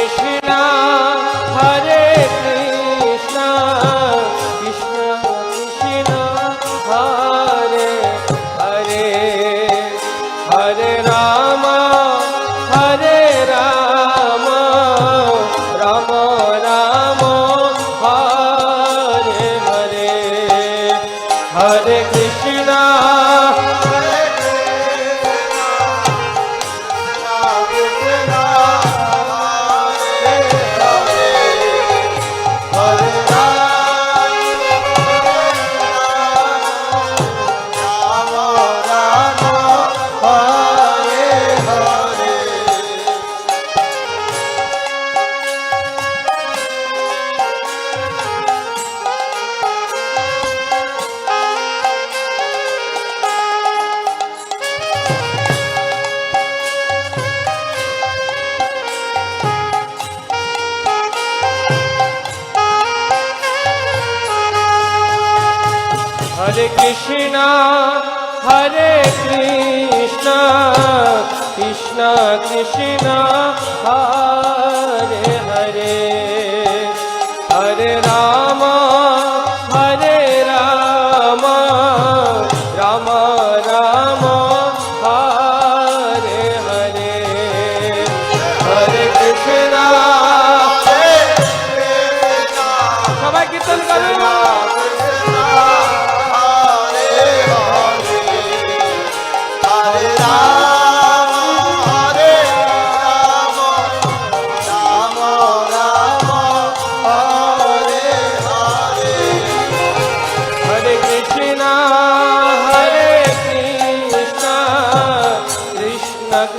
Krishna, Hare Krishna, Krishna Krishna, Hare Hare, Hare Rama, Hare Rama, Rama Rama, Hare Hare, Hare Krishna, Hare Krishna, Hare Krishna, Krishna Krishna, Hare Hare, Hare Rama, Hare Rama, Rama Rama, Hare Hare, Hare Krishna, সবাই কীর্তন করুন।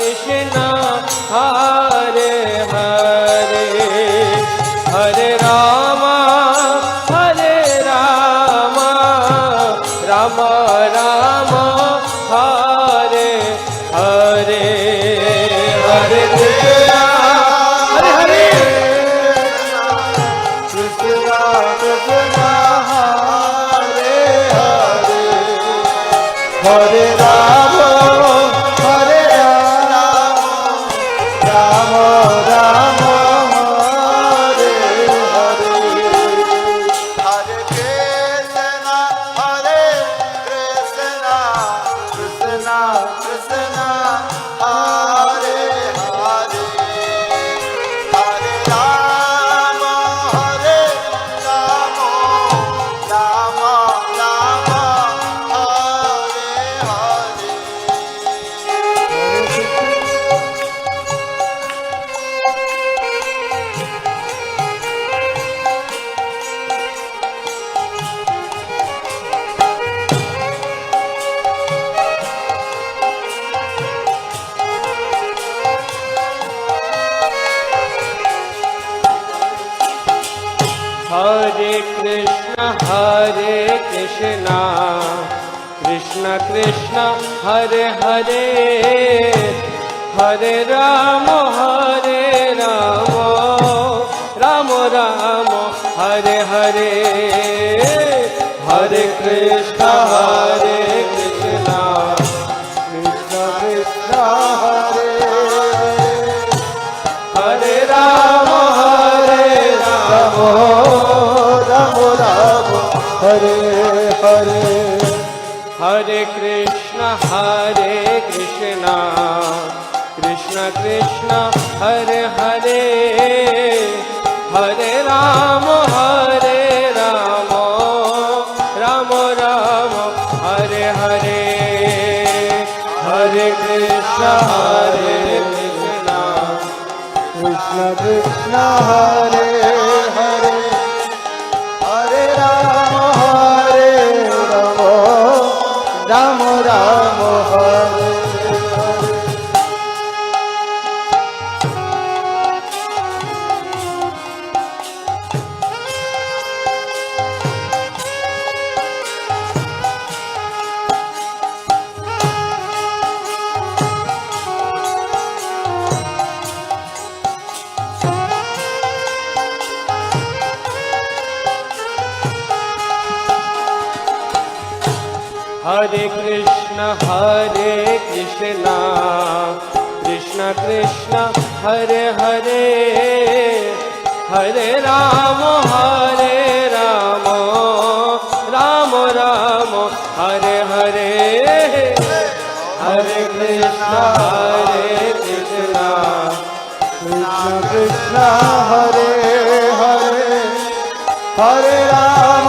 Krishna, Hare Hare, Hare Rama, Hare Rama, Rama Rama, Hare Hare, Hare Krishna, Hare Hare, Krishna Krishna, Hare Hare, Hare Rama, Hare Krishna, Hare Krishna, Krishna Krishna, Hare Hare, Hare Rama, Hare Rama, Rama Rama, Hare Hare, Hare Krishna, Hare Krishna, Krishna Krishna, Hare Hare Rama, Hare Rama, Hare Hare, Hare Krishna, Hare Krishna, Krishna Krishna, Hare Hare, Hare Rama, Hare Rama, Rama Rama, Hare Hare, Hare Krishna, Hare Krishna, Krishna Krishna, Hare Hare, Hare Rama, Hare Rama, Rama Rama, Hare Hare Krishna, Hare Krishna, Krishna Krishna, Hare Hare, হরে রাম রাম রাম হরে হরে হরে কৃষ্ণ কৃষ্ণ কৃষ্ণ হরে হরে হরে রাম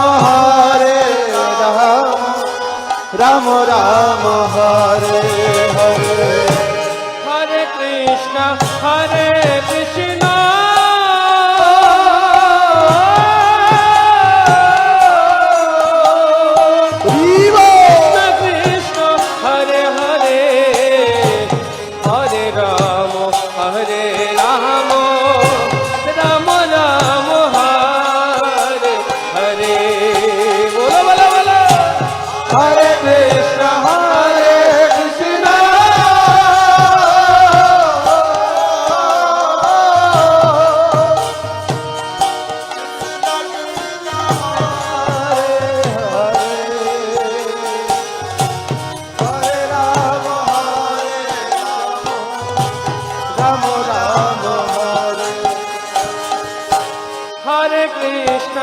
রাম রাম হরে হরে হরে কৃষ্ণ কৃষ্ণ কৃষ্ণ হরে হরে হরে রাম রাম রাম হরে হরে বলো বলো বলো হরে কৃষ্ণ কৃষ্ণ হরে রাম রাম রাম হরে হরে কৃষ্ণ